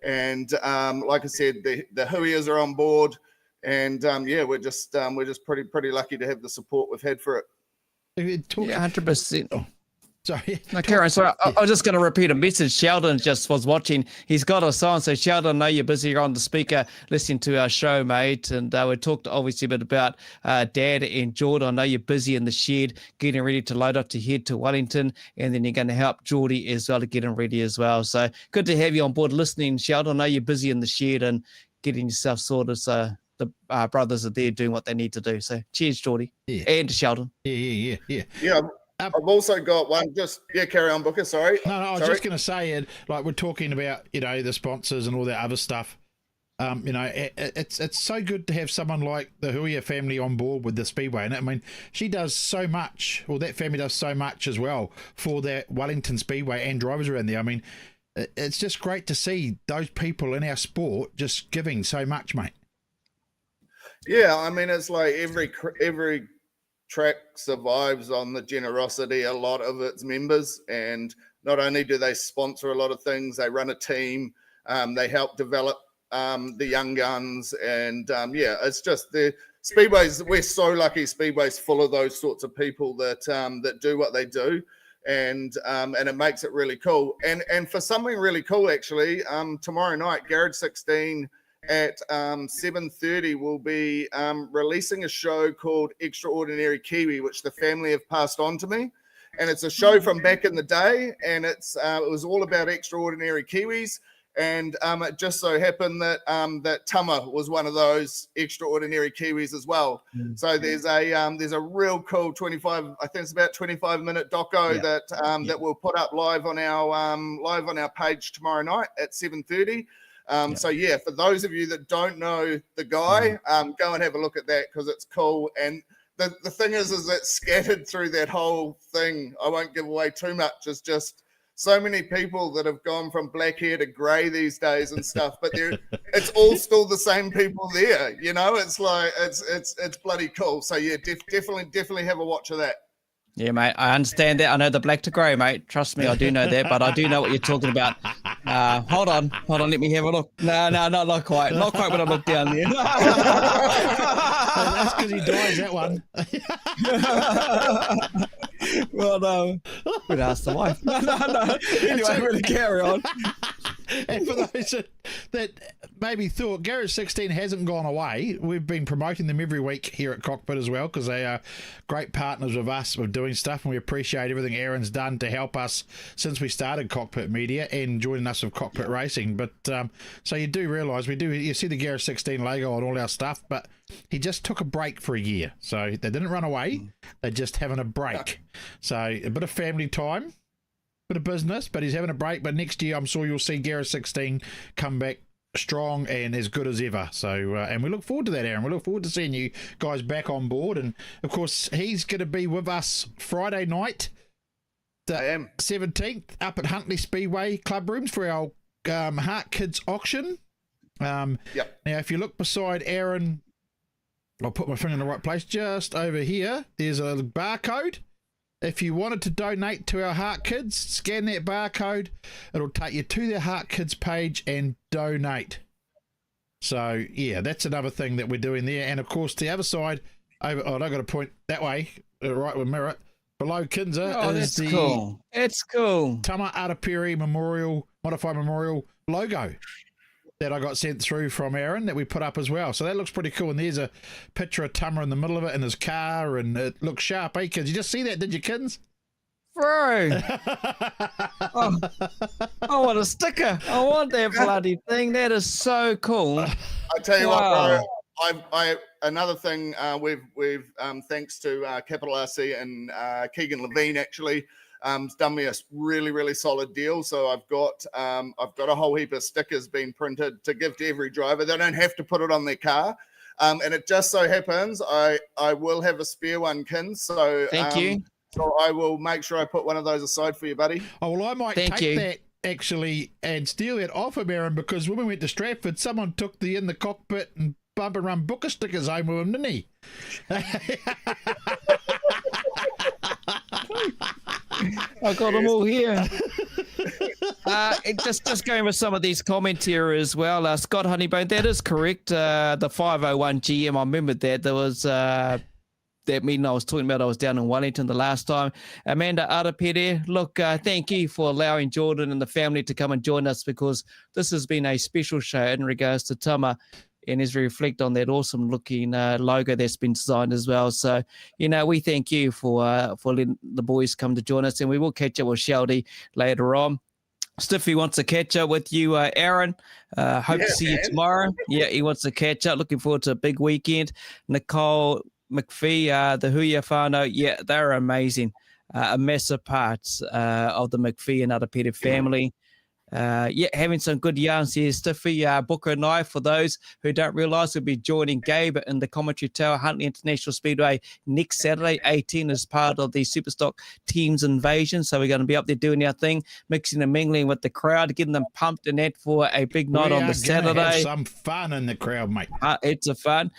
And like I said, the Huias are on board, and yeah, we're just pretty lucky to have the support we've had for it. Yeah, 100%. Oh, sorry. No, Karen, so I was just going to repeat a message. Sheldon just was watching. He's got us on. So, Sheldon, I know you're busy. You're on the speaker listening to our show, mate. And we talked obviously a bit about Dad and Jordan. I know you're busy in the shed getting ready to load up to head to Wellington. And then you're going to help Geordie as well to get him ready as well. So, good to have you on board listening, Sheldon. I know you're busy in the shed and getting yourself sorted. So, the brothers are there doing what they need to do. So, cheers, Geordie. Yeah. And Sheldon. Yeah. I've also got one. Carry on, Booker. Sorry. No, I was just going to say, like we're talking about, you know, the sponsors and all that other stuff. You know, it's so good to have someone like the Huia family on board with the Speedway. And I mean, she does so much, or that family does so much as well for that Wellington Speedway and drivers around there. I mean, it's just great to see those people in our sport just giving so much, mate. Yeah, I mean, it's like every track survives on the generosity a lot of its members, and not only do they sponsor a lot of things, they run a team, they help develop the young guns, and it's just the Speedways. We're so lucky. Speedway's full of those sorts of people that do what they do, and it makes it really cool. And for something really cool, actually, tomorrow night, Garage 16 at 7:30 will be releasing a show called Extraordinary Kiwi, which the family have passed on to me. And it's a show from back in the day, and it was all about extraordinary Kiwis. And it just so happened that that Tama was one of those extraordinary Kiwis as well. So there's a real cool 25-minute doco that we'll put up live on our page tomorrow night at 7:30. So for those of you that don't know the guy, go and have a look at that because it's cool. And the thing is it's scattered through that whole thing. I won't give away too much. It's just so many people that have gone from black hair to grey these days and stuff, but it's all still the same people there. You know, it's like it's bloody cool. So yeah, definitely have a watch of that. Yeah, mate, I understand that. I know the black to grey, mate. Trust me, I do know that, but I do know what you're talking about. Hold on. Let me have a look. No, not quite when I look down there. That's because he dies, that one. Well, no. We'd ask the wife. No. Anyway, we're going to carry on. And for those that maybe thought Garage 16 hasn't gone away, we've been promoting them every week here at Cockpit as well because they are great partners with us with doing stuff, and we appreciate everything Aaron's done to help us since we started Cockpit Media and joining us with Cockpit Racing. But so you do realise you see the Garage 16 logo on all our stuff, but he just took a break for a year. So they didn't run away, they're just having a break. So a bit of family time, bit of business, but he's having a break. But next year, I'm sure you'll see Garage 16 come back strong and as good as ever. So, and we look forward to that, Aaron. We look forward to seeing you guys back on board. And of course, he's going to be with us Friday night, the 17th, up at Huntley Speedway Club Rooms for our Heart Kids auction. Now, if you look beside Aaron, I'll put my finger in the right place, just over here, there's a barcode. If you wanted to donate to our Heart Kids, scan that barcode. It'll take you to the Heart Kids page and donate. So, yeah, that's another thing that we're doing there. And, of course, the other side, I've got to point that way, right with mirror. Below Kinza is the cool. It's cool. Tama Arapere Modified Memorial logo that I got sent through from Aaron that we put up as well. So that looks pretty cool. And there's a picture of Tama in the middle of it in his car, and it looks sharp, eh, kids? You just see that, did you, kids? Bro. Oh, I want a sticker. I want that bloody thing. That is so cool. I tell you what, bro. I another thing we've thanks to Capital RC and Keegan Levine actually done me a really solid deal. So I've got a whole heap of stickers being printed to give to every driver. They don't have to put it on their car, and it just so happens I will have a spare one, Kin. So thank you. So I will make sure I put one of those aside for you, buddy. Oh well, I might take that actually and steal it off of Aaron, because when we went to Stratford, someone took the In the Cockpit and Bump and Run Booker stickers home with him, didn't he? I got them all here. Just going with some of these comments here as well. Scott Honeybone, that is correct. The 501 GM, I remembered that. There was that meeting I was talking about. I was down in Wellington the last time. Amanda Arapere, look, thank you for allowing Jordan and the family to come and join us, because this has been a special show in regards to Tama, and as we reflect on that awesome looking logo that's been designed as well. So, we thank you for letting the boys come to join us, and we will catch up with Sheldy later on. Stiffy wants to catch up with you, Aaron. Hope to see you tomorrow. Yeah, he wants to catch up. Looking forward to a big weekend. Nicole McPhee, the Huya whānau, yeah, they're amazing. A massive part of the McPhee and Arapere family. Having some good yarns here, Stiffy, Booker and I. For those who don't realise, we'll be joining Gabe in the commentary tower, Huntley International Speedway, next Saturday, 18, as part of the Superstock Teams Invasion. So we're going to be up there doing our thing, mixing and mingling with the crowd, getting them pumped and that for a big night on the Saturday. Have some fun in the crowd, mate. It's a fun.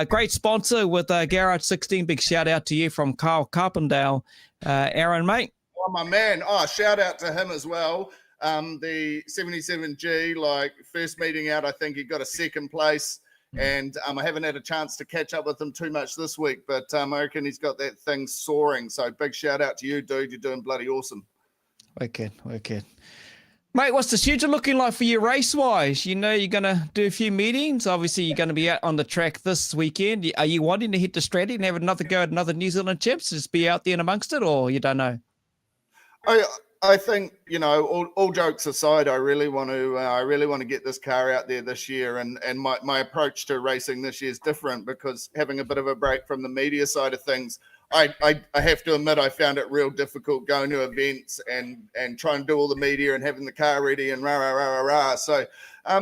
Great sponsor with Garage 16. Big shout out to you from Kyle Carpendale. Aaron, mate. Oh, my man. Oh, shout out to him as well. The 77G, like first meeting out, I think he got a second place, and I haven't had a chance to catch up with him too much this week, but I reckon he's got that thing soaring. So big shout out to you, dude. You're doing bloody awesome. Wicked. Mate, what's the schedule looking like for you race-wise? You know you're going to do a few meetings. Obviously, you're going to be out on the track this weekend. Are you wanting to hit the Stratty and have another go at another New Zealand Champs? Just be out there and amongst it, or you don't know? I think, you know, all jokes aside, I really want to get this car out there this year, and my approach to racing this year is different because having a bit of a break from the media side of things, I have to admit I found it real difficult going to events and trying to do all the media and having the car ready and rah. So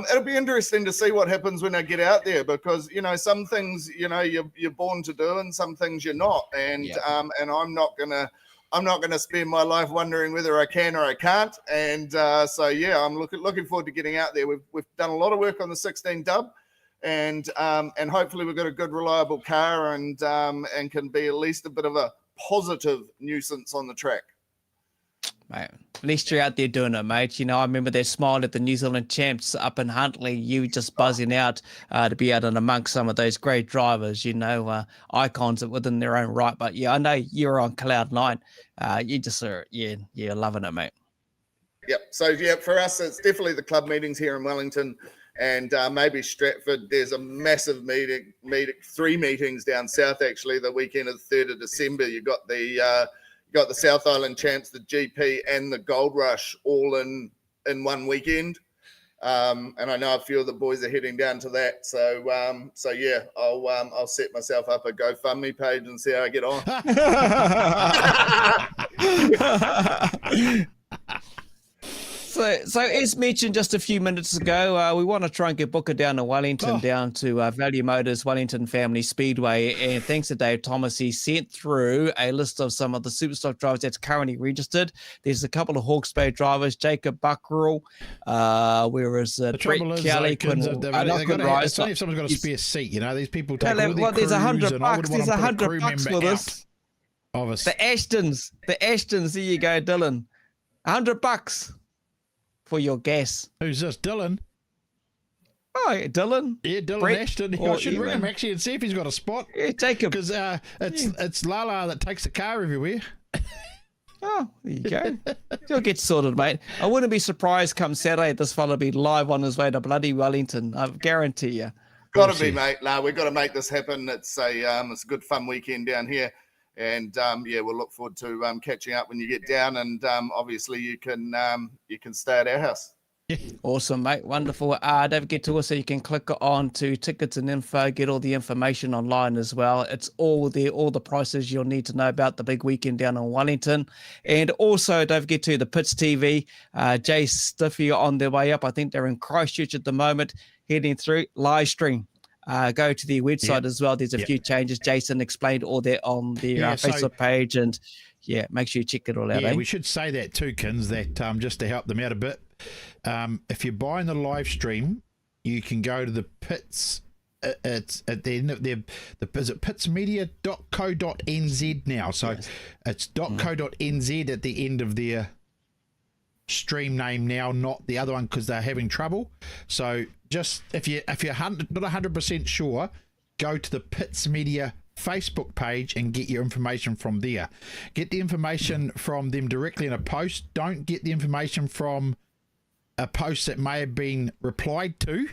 it'll be interesting to see what happens when I get out there, because, you know, some things, you know, you're born to do and some things you're not, and I'm not gonna spend my life wondering whether I can or I can't. And so yeah, I'm looking forward to getting out there. We've done a lot of work on the 16 dub, and hopefully we've got a good, reliable car, and can be at least a bit of a positive nuisance on the track. Mate, at least you're out there doing it, mate. You know, I remember that smile at the New Zealand Champs up in Huntley. You just buzzing out to be out and amongst some of those great drivers, you know, icons within their own right. But yeah, I know you're on cloud nine. You just are, you're loving it, mate. Yep. So yeah, for us, it's definitely the club meetings here in Wellington, and maybe Stratford. There's a massive meeting, 3 meetings down south actually. The weekend of the 3rd of December, you got the South Island Champs, the GP, and the Gold Rush all in one weekend. And I know a few of the boys are heading down to that. So yeah, I'll set myself up a GoFundMe page and see how I get on. So as mentioned just a few minutes ago, we want to try and get Booker down to Wellington, down to Value Motors Wellington Family Speedway. And thanks to Dave Thomas, he sent through a list of some of the Superstock drivers that's currently registered. There's a couple of Hawke's Bay drivers, Jacob Buckerell, whereas Brett Kelly couldn't rise. It's only if someone's got a spare seat, you know. These people take all their there's $100. There's $100 for this. The Ashtons, there you go, Dylan. $100 for your gas. Who's this, Dylan? Oh, Dylan. Yeah, Dylan Brett, Ashton. I should ring him actually and see if he's got a spot. Yeah, Jacob. Because it's Lala that takes the car everywhere. Oh, there you go. You'll get sorted, mate. I wouldn't be surprised come Saturday this fella be live on his way to bloody Wellington. I guarantee you. Got to be, mate. No, we've got to make this happen. It's a good fun weekend down here. And we'll look forward to catching up when you get down, and obviously you can stay at our house. Awesome, mate. Wonderful. Don't forget to also, you can click on to tickets and info, get all the information online as well. It's all there, all the prices you'll need to know about the big weekend down in Wellington. And also don't forget to the Pits TV, Jay Stiffy on their way up. I think they're in Christchurch at the moment, heading through live stream. Go to the website as well. There's a few changes. Jason explained all that on their Facebook page, and make sure you check it all out. We should say that too, Kins, that just to help them out a bit. If you're buying the live stream, you can go to the Pits. It's at the end of is it pitsmedia.co.nz now. So it's .co.nz at the end of their stream name now, not the other one, because they're having trouble. So just if you're not 100% sure, go to the Pits Media Facebook page and get your information from there. Get the information from them directly in a post. Don't get the information from a post that may have been replied to,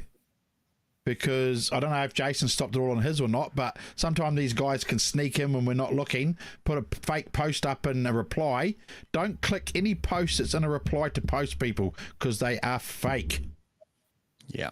because I don't know if Jason stopped it all on his or not, but sometimes these guys can sneak in when we're not looking, put a fake post up in a reply. Don't click any post that's in a reply to post, people, because they are fake. Yeah.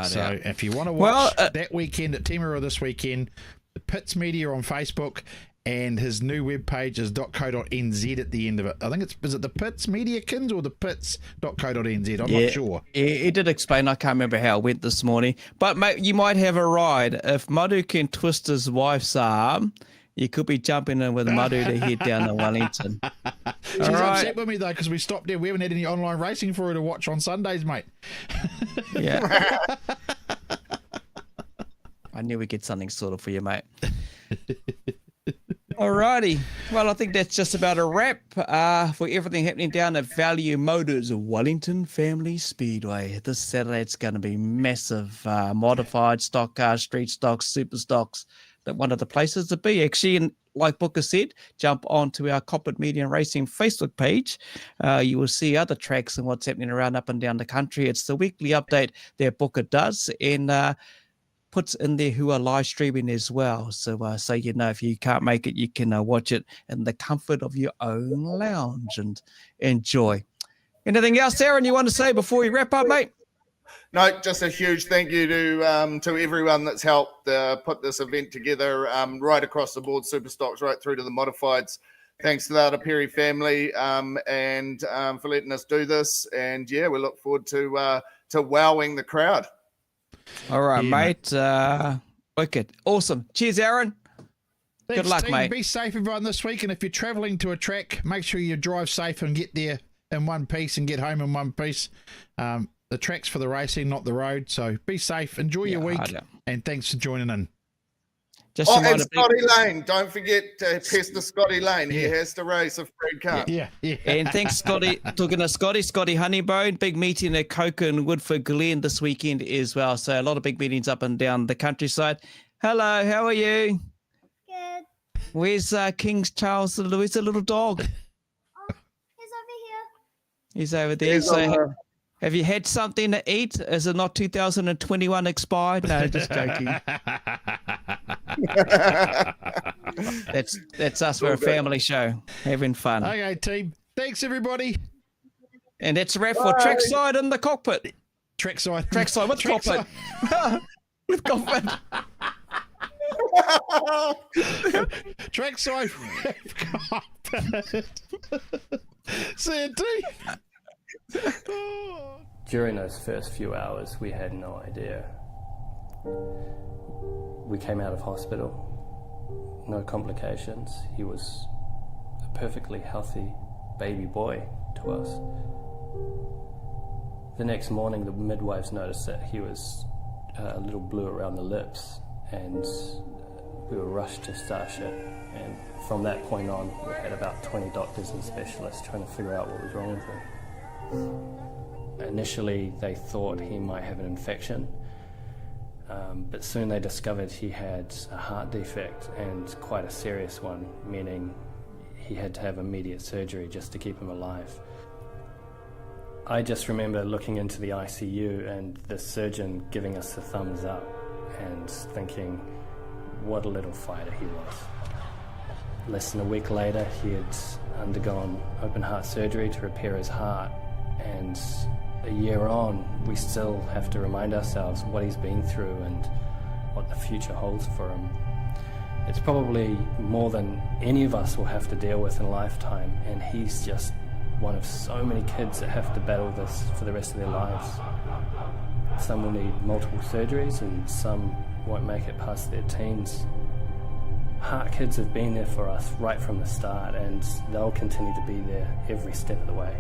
So if you want to watch that weekend at Timaru this weekend, the Pits Media on Facebook and his new webpage is .co.nz at the end of it. I think is it the Pits Mediakins or the Pits.co.nz? I'm not sure. He did explain. I can't remember how it went this morning. But, mate, you might have a ride. If Madu can twist his wife's arm, you could be jumping in with Madu to head down to Wellington. She's upset with me, though, because we stopped there. We haven't had any online racing for her to watch on Sundays, mate. Yeah. I knew we'd get something sorted for you, mate. Alrighty. Well, I think that's just about a wrap for everything happening down at Value Motors Wellington Family Speedway. This Saturday it's going to be massive. Modified stock cars, street stocks, super stocks. That one of the places to be, actually. And like Booker said, jump onto our Kokpit Media and Racing Facebook page. You will see other tracks and what's happening around up and down the country. It's the weekly update that Booker does, and puts in there who are live streaming as well. So you know, if you can't make it, you can watch it in the comfort of your own lounge and enjoy. Anything else, Aaron, you want to say before we wrap up, mate? No, just a huge thank you to everyone that's helped put this event together, right across the board, super stocks right through to the modifieds. Thanks to the Arapere family and for letting us do this. And yeah, we look forward to wowing the crowd. All right, mate. Wicked. Awesome. Cheers, Aaron. Thanks, good luck, team. mate. Be safe, everyone, this week. And if you're travelling to a track, make sure you drive safe and get there in one piece and get home in one piece. The track's for the racing, not the road. So be safe. Enjoy your week. And thanks for joining in. And Scotty Lane. Don't forget to pester Scotty Lane. He has to race a Fred car. Yeah. And thanks, Scotty. Talking to Scotty Honeybone, big meeting at Coker and Woodford Glen this weekend as well. So a lot of big meetings up and down the countryside. Hello, how are you? Good. Where's King Charles Louis, the little dog? Oh, He's over there. So have you had something to eat? Is it not 2021 expired? No, just joking. That's us. We're a family show, having fun. Okay, team. Thanks, everybody. And that's a wrap for Trackside in the Cockpit. Trackside with Cockpit. With Cockpit. Trackside. See you, T. During those first few hours, we had no idea. We came out of hospital, no complications. He was a perfectly healthy baby boy to us. The next morning, the midwives noticed that he was a little blue around the lips, and we were rushed to Starship. And from that point on, we had about 20 doctors and specialists trying to figure out what was wrong with him. Initially, they thought he might have an infection, but soon they discovered he had a heart defect, and quite a serious one, meaning he had to have immediate surgery just to keep him alive. I just remember looking into the ICU and the surgeon giving us the thumbs up and thinking, what a little fighter he was. Less than a week later, he had undergone open heart surgery to repair his heart, and a year on, we still have to remind ourselves what he's been through and what the future holds for him. It's probably more than any of us will have to deal with in a lifetime, and he's just one of so many kids that have to battle this for the rest of their lives. Some will need multiple surgeries and some won't make it past their teens. Heart kids have been there for us right from the start, and they'll continue to be there every step of the way.